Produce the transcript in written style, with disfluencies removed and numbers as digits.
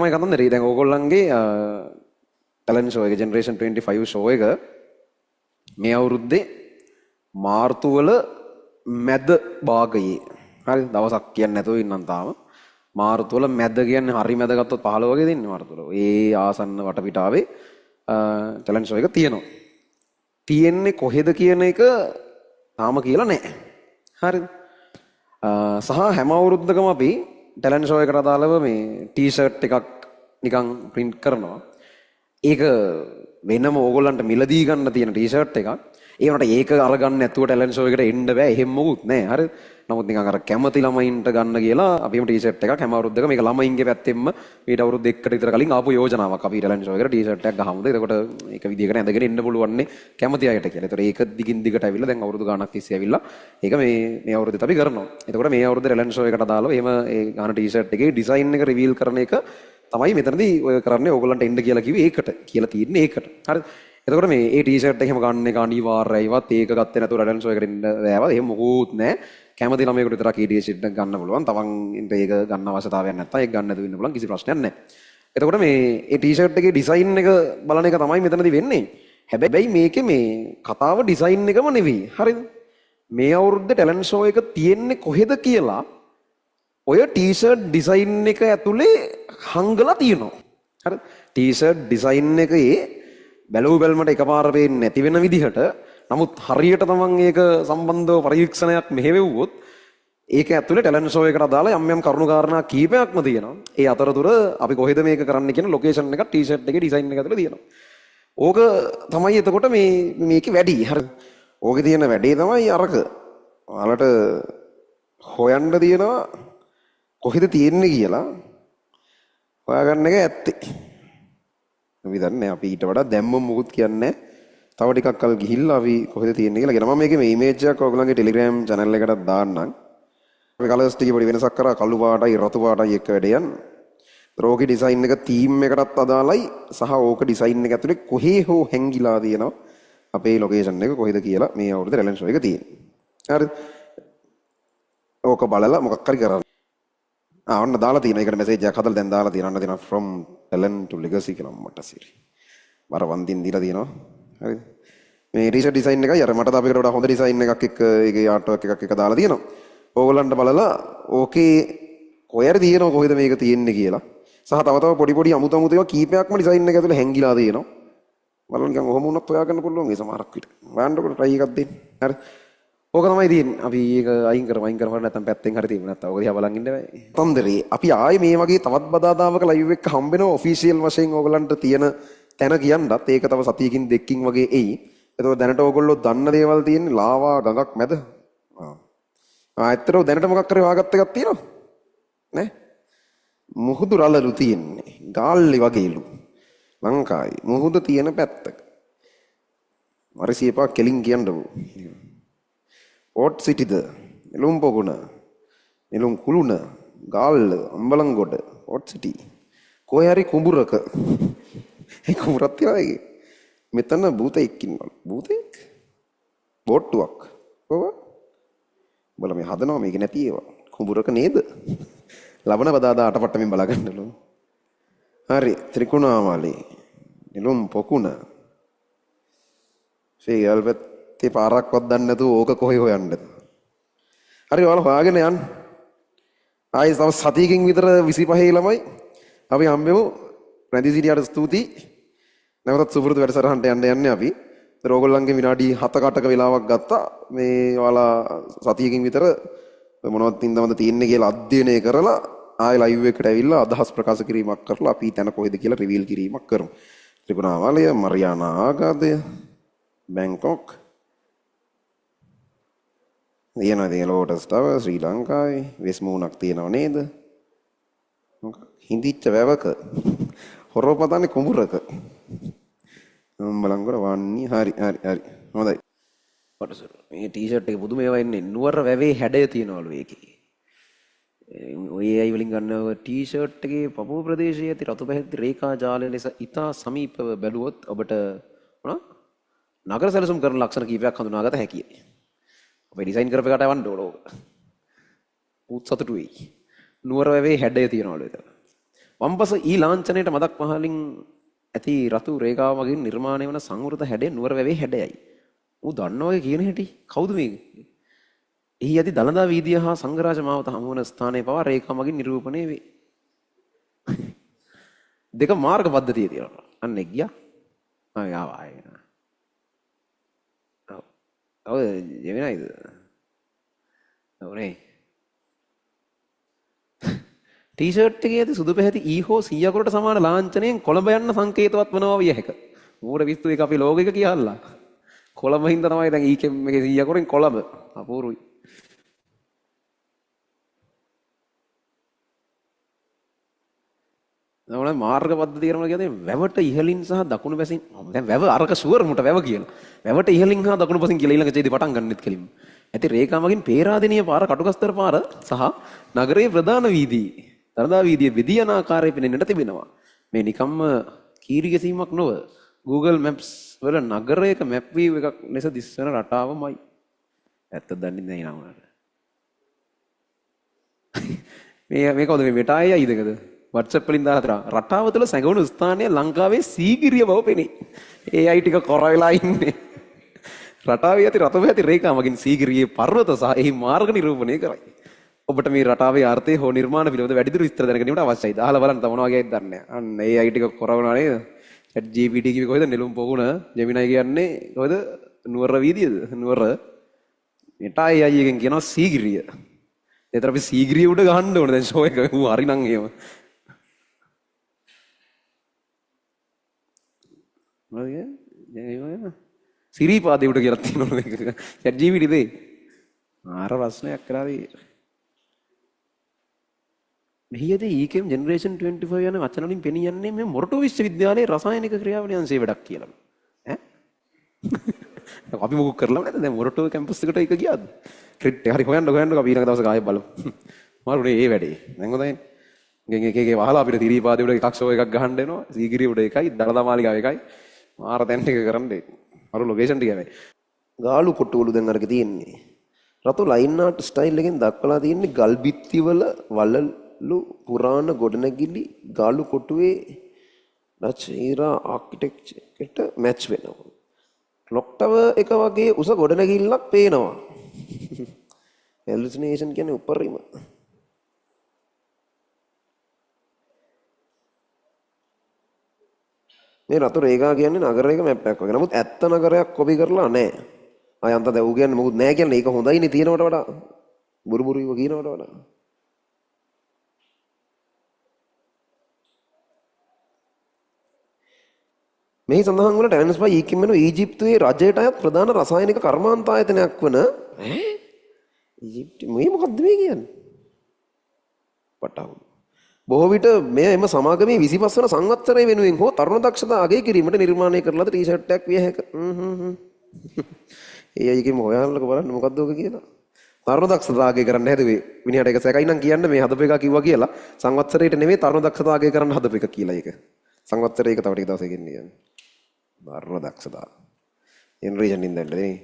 තමයි කතන්දරේ. දැන් ඕගොල්ලන්ගේ ටැලන්ට් ෂෝ එක ජෙනරේෂන් 25 ෂෝ එක මේ අවුරුද්දේ මාර්තු වල මැද භාගයේ හරි දවසක් කියන්නේ නැතුව ඉන්නම් තාම. මාර්තු වල මැද කියන්නේ හරි මැද ගත්තොත් 15 වගේ දෙන්නේ මාර්තු වල. ඒ ආසන්න වටපිටාවේ ටැලන්ට් ෂෝ එක තියෙනවා. තියෙන්නේ කොහෙද කියන එක තාම කියලා නැහැ. හරිද? සහ හැම අවුරුද්දකම අපි ටැලන්ට් ෂෝ එකට අදාළව මේ ටී-ෂර්ට් එකක් නිකන් print කරනවා. ඒක වෙනම ඕගොල්ලන්ට මිලදී ගන්න තියෙන ටී-ෂර්ට් එකක්. ඒ වුණාට ඒක අරගන්න නැතුව ටැලන්ට් ෂෝ එකට එන්න බෑ. එහෙම මොකුත් නැහැ. හරිද? නමුත් නිකන් අර කැමති ළමයින්ට ගන්න කියලා අපිම ටී-ෂර්ට් එකක් හැම අවුරුද්දක මේක ළමයින්ගේ පැත්තෙන්ම ඊට අවුරුදු දෙකකට විතර කලින් ආපු යෝජනාවක්. අපි ටැලන්ට් ෂෝ එකට ටී-ෂර්ට් එකක් ගහමුද? එතකොට ඒක විදියකට ඇඳගෙන එන්න පුළුවන් නේ කැමති අයට කියලා. ඒතකොට ඒක දිගින් දිගට ඇවිල්ලා දැන් අවුරුදු ගාණක් තිස්සේ ඇවිල්ලා ඒක මේ අවුරුද්දේත් අපි කරනවා. එතකොට මේ අවුරුද්දේ ටැලන්ට් ෂෝ එකට අදාළව එහෙම ඒ ගන්න ටී-ෂර්ට් එකේ ඩිසයින් එක රිවීල් කරන එක තමයි මෙතනදී ඔය කරන්නේ. ඕගොල්ලන්ට එන්න කියලා කිව්වේ ඒකට. කියලා තියෙන්නේ ඒකට. හරිද? එතකොට මේ ඒ ටී-ෂර්ට් එකම ගන්න එක අනිවාර්යයිවත් ඒක ගත්තේ නැතුව ටැලන්ට් ෂෝ එකට එන්න බෑවා. එහෙම මොකුත් නැහැ. කැමති ළමයෙකුට විතරක් ඒ ටී-ෂර්ට් එක ගන්න පුළුවන්. තවන් ඒක ගන්න අවශ්‍යතාවයක් නැත්නම් ඒක ගන්න නැතුව ඉන්න පුළුවන්. කිසි ප්‍රශ්නයක් නැහැ. එතකොට මේ ඒ ටී-ෂර්ට් එකේ ඩිසයින් එක බලන එක තමයි මෙතනදී වෙන්නේ. හැබැයි මේකේ මේ කතාව ඩිසයින් එකම නෙවෙයි. හරිද? මේ අවුරුද්දේ ටැලන්ට් ෂෝ එක තියෙන්නේ කොහෙද කියලා ඔය ටී-ෂර්ට් ඩිසයින් එක ඇතුලේ හංගලා තියෙනවා. හරිද? ටී-ෂර්ට් ඩිසයින් එකේ බැලුව බැලමට එකපාර පේන්නේ නැති වෙන විදිහට නමුත් හරියට තමන් ඒක සම්බන්ධව පරීක්ෂණයක් මෙහෙවෙව්වොත් ඒක ඇතුලේ ටැලන්ට් ෂෝ එකට අදාළ යම් යම් කරුණු කාරණා කීපයක්ම තියෙනවා. ඒ අතරතුර අපි කොහෙද මේක කරන්න කියන ලොකේෂන් එක ටී-ෂර්ට් එකේ ඩිසයින් එක ඇතුලේ තියෙනවා. ඕක තමයි එතකොට මේකේ වැඩි. හරිද? ඕකේ තියෙන වැඩේ තමයි අරක. ඔයාලට හොයන්න තියෙනවා කොහෙද තියෙන්නේ කියලා හොයාගන්න එක ඇත්තේ. අපි දන්නේ අපි ඊට වඩා දැම්මම මොකුත් කියන්නේ තව ටිකක් කල් ගිහිල්ලා අපි කොහෙද තියෙන්නේ කියලා. මම මේකේ මේ ඉමේජ් එකක් ඔයගොල්ලන්ගේ Telegram channel එකට දාන්නම්. අපි කලර්ස් ටිකේ පොඩි වෙනසක් කරා කළු පාටයි රතු පාටයි එක වැඩ යන. රෝගේ ඩිසයින් එක තීම් එකටත් අදාළයි සහ ඕක ඩිසයින් එක ඇතුලේ කොහේ හෝ හැංගිලා තියෙනවා අපේ ලොකේෂන් එක කොහෙද කියලා මේ අවුරුද්දේ ටැලන්ට් ෂෝ එක තියෙන්නේ. හරිද? ඕක බලලා මොකක් හරි කරන්න. ඔන්න දාලා තියෙනවා. ඒකට මැසේජ් එකක් හදලා දැන් දාලා තියෙනවා from talent to legacy කියලා මට සිරි. මර වන්දින් දීලා තියෙනවා. හරිද? මේ ටී-ෂර්ට් ඩිසයින් එකයි අර මට තාපේකට වඩා හොඳ ඩිසයින් එකක් එක්ක ඒකේ ආර්ට් වර්ක් එකක් එක දාලා තියෙනවා. ඕගොල්ලන්ට බලලා ඕකේ කොහෙද තියෙනව කොහෙද මේක තියෙන්නේ කියලා. සහ තව තව පොඩි පොඩි අමුතු අමුතු ඒවා කීපයක්ම ඩිසයින් එක ඇතුලේ හැංගිලා තියෙනවා. බලන්න නිකන් ඔහොම වුණත් හොයාගන්න පුළුවන් ඒ සමහරක් විතර. වෑන්ඩකොට try එකක් දෙන්න. හරි. ඕක තමයි තියෙන්නේ. අපි ඒක අයින් කරමු නැත්නම් පැත්තෙන් හරි තියෙන්නේ නැත්නම් ඕක දිහා බලන් ඉන්න බෑ. තොන්දරේ අපි ආයේ මේ වගේ තවත් බදාදාවක ලයිව් එක හම්බෙනවා ඔෆිෂියල් වශයෙන් ඕගලන්ට තියෙන තැන කියන්නත් ඒක තව සතියකින් දෙකකින් වගේ එයි. එතකොට දැනට ඕගොල්ලෝ දන්න දේවල් තියෙන්නේ ලාවා ගඟක් මැද. ඇත්තටම දැනට මොකක් කරේ හොයාගත්ත එකක් තියෙනවද? නෑ. මුහුදු රළලු තියෙන්නේ. ගාල්ලි වගේලු. ලංකාවේ මුහුද තියෙන පැත්තක. මරසියපා කෙලින් කියන්නකෝ. පෝට් සිටිද එළුම් පොකුණ එළුම් කුළුණ ගාල්ල අම්බලන්ගොඩ පෝට් සිටි කොහේ හරි කුඹුරක ඒ කුඹුරක් තියලා මෙතන භූතෙක් ඉන්නවා. භූතෙක් බෝට්ටුවක් ඔව් බල මේ හදනවා මේක නැති ඒවා කුඹුරක නේද ලබන බදාදා අටපට්ටමින් බලාගන්නලු. හරි ත්‍රිකුණාමලේ එළුම් පොකුණ ෂේල්වත් ඒ පාරක්වත් දන්නේ නැතුව ඕක කොහේ හොයන්නද? හරි ඔයාලා හොයාගෙන යන්න. ආයෙ තව සතියකින් විතර 25 ළමයි අපි හම්බෙමු. රැඳී සිටියාට ස්තුතියි. නැවතත් සුපුරුදු වැඩසටහනට යන්නේ අපි. ඒතර ඕගොල්ලන්ගේ විනාඩි 7-8ක වෙලාවක් ගත්තා. මේ ඔයාලා සතියකින් විතර මොනවද තින්දමද තියෙන්නේ කියලා අධ්‍යයනය කරලා ආයෙ ලයිව් එකට ඇවිල්ලා අදහස් ප්‍රකාශ කිරීමක් කරලා අපි තැන කොහෙද කියලා රිවීල් කිරීමක් කරමු. ත්‍රිකුණාමලය, මරියානා ආගාදය, බැංකොක් තියෙනවා ඉතින් ලෝටස් ටවර් ශ්‍රී ලංකාවේ වෙස්මූණක් තියෙනව නේද? හිඳිච්ච වැවක හොරව පතන්නේ කුඹුරක. බලංගොඩ වන්නේ හරි හොඳයි. පොටසර් මේ ටී-ෂර්ට් එක පුදුම ඒවා එන්නේ නුවර වැවේ හැඩය තියනවලු ඒකේ. ඔය අය වලින් ගන්නව ටී-ෂර්ට් එකේ පපුව ප්‍රදේශයේ ඇති රතු පැහැති රේඛා ජාලය ලෙස ඉතා සමීපව බැලුවොත් ඔබට නගර සැලසුම් කරන ලක්ෂණ කීපයක් හඳුනාගත හැකියි. අපි ඩිසයින් කරපේකට යවන්න ඕන. උත් සතුටු වෙයි. නුවර වැවේ හැඩය තියනවලු ඒක. වම්පස ඊ ලාංඡනයට මදක් පහලින් ඇති රතු රේඛාවකින් නිර්මාණය වන සංවෘත හැඩය නුවර වැවේ හැඩයයි. ඌ දන්නවගේ කියන හැටි කවුද මේ? එහි ඇති දළදා වීදිය හා සංඝරාජ මාවත හමු වන ස්ථානයේ පවා රේඛා මගින් නිරූපණය වේ. දෙක මාර්ග පද්ධතිය තියෙනවා. අන්න ගියා. ආවා. ඔව් ජෙමිනයිද? ඔව්නේ. ටී-ෂර්ට් එකේ ඇති සුදු පැහැති ඊ හෝ 100 සමාන ලාංඡනයෙන් කොළඹ යන්න සංකේතවත් වනවා විය හැක. මෝඩ විස්තු එක අපි ලෝග එක කියහල්ලා. කොළඹ හින්දා තමයි දැන් ඊකෙම් එකේ 100 කොළඹ. අපූර්වයි. නෝන මාර්ග පද්ධතිය කරනවා කියන්නේ වැවට ඉහළින් සහ දකුණු පැසින් දැන් වැව අරක ෂුවර් මුට වැව කියලා. වැවට ඉහළින් හා දකුණු පැසින් කියලා ඊළඟ ඡේදෙ පටන් ගන්නෙත් කෙලින්ම. ඇති රේඛා මගින් පේරාදෙණිය පාර කටුකස්තර පාර සහ නගරයේ ප්‍රධාන වීදි දළදා වීදියේ විදි යන ආකාරය පෙනෙන්නට තිබෙනවා. මේ නිකම්ම කීරි ගැසීමක් නොව Google Maps වල නගරයක map view එකක් ලෙස දිස්වන රටාවමයි. ඇත්ත දන්නේ නැහැ නෝනට. මේ කවුද මේ මෙටායි අයිදකද? WhatsApp වලින් දාලා රටාව තුළ සැඟවුණු ස්ථානය ලංකාවේ සීගිරිය බව පෙනේ. ඒ අය ටික කොර වෙලා ඉන්නේ. රටාවේ ඇති රතු පැහැති රේඛා මගින් සීගිරියේ පර්වත සහ එහි මාර්ග නිරූපණය කරයි. ඔබට මේ රටාවේ අර්ථය හෝ නිර්මාණ පිළිබඳ වැඩිදුර විස්තර දැන ගැනීමට අවශ්‍යයි. අහලා බලන්න තව මොනවා වගේද දන්නේ නැහැ. අන්න ඒ අය ටික කොර වුණා නේද? chat GPT කිව්වේ කොහෙද? නෙළුම් පොකුණ ජෙමිනයි කියන්නේ කොහෙද? නුවර වීදියේද? නුවර. මෙටායි අයියගෙන් කියනවා සීගිරිය. ඒතර අපි සීගිරිය උඩ ගහන්න ඕනේ දැන් ෂෝ එක. ඌ හරි නම් එහෙම. සිරිපාදේ උඩ කියලා තියෙනවා මේක. chat GPT දේ. ආර ප්‍රශ්නයක් කරාදී. මෙහිදී ඊකෙම් ජෙනරේෂන් 25 යන වචන වලින් පෙනී යන්නේ මේ මොරටු විශ්වවිද්‍යාලයේ රසායනික ක්‍රියාවලිය අංශයේ වැඩක් කියලා. ඈ? අපි මොකක් කරලා නැද්ද? දැන් මොරටු කැම්පස් එකට එක ගියාද? ක්‍රිට් එක හරි හොයන්න අපි ඊළඟ දවසේ ආයෙ බලමු. මාරුනේ ඒ වැඩේ. දැන් හොඳයි. එකේ වහලා අපිට තිරීපාදේ උඩ එකක් ෂෝ එකක් ගහන්න එනවා. සීගිරිය උඩ එකයි, දළදා මාලිගාව එකයි. මාර තැන් ටික කරන්නේ. අර ලොකේෂන් ටික හැබැයි. ගාලු කොට්ටුවලු දැන් අරක තියෙන්නේ. රතු ලයින් ආර්ට් ස්ටයිල් එකෙන් දක්වලා තියෙන්නේ ගල් බිත්ති වල වලලු පුරාණ ගොඩනැගිලි ගාලු කොටුවේ ඩච් ආකිටෙක්චර් එකට මැච් වෙනවා. ක්ලොක් ටවර් එක වගේ උස ගොඩනැගිල්ලක් පේනවා. හැලුසිනේෂන් කියන්නේ උපරිම. මේ රතු රේඛා කියන්නේ නගරයක මැප් එකක් වගේ. නමුත් ඇත්ත නගරයක් කොපි කරලා නැහැ. අයන්ත දැන් ඌ කියන්නේ මොකුත් නැහැ කියන්නේ ඒක හොඳයිනේ තියෙනවට වඩා. බුරුබුරුව කියනවට වඩා. මෙහි සඳහන් වන ටැලන්ස්බයි ඊකින් වෙන ඊජිප්තුවේ රජයට අයත් ප්‍රධාන රසායනික කර්මාන්ත ආයතනයක් වන ඊජිප්තු මේ මොකද්ද මේ කියන්නේ? පටාවු. බොහෝ විට මෙය එම සමාගමේ 25 වන සංවත්සරය වෙනුවෙන් හෝ තරුණ දක්ෂතා අගය කිරීමට නිර්මාණය කරන ලද ටී-ෂර්ට් එකක් විය හැක. ඒ අයගෙම හොයන්නක බලන්න මොකද්ද ඔක කියලා. තරුණ දක්ෂතා අගය කරන්න හැදුවේ විනිහට එක සැකයි නම් කියන්න මේ හදපු එක කිව්වා කියලා. සංවත්සරයට නෙමෙයි තරුණ දක්ෂතා අගය කරන්න හදපු එක කියලා ඒක. සංවත්සරයක තව ටික දවසකින් කියන්නේ. තරුණ දක්ෂතා. ජෙනරේෂන් ඉඳන් නේ.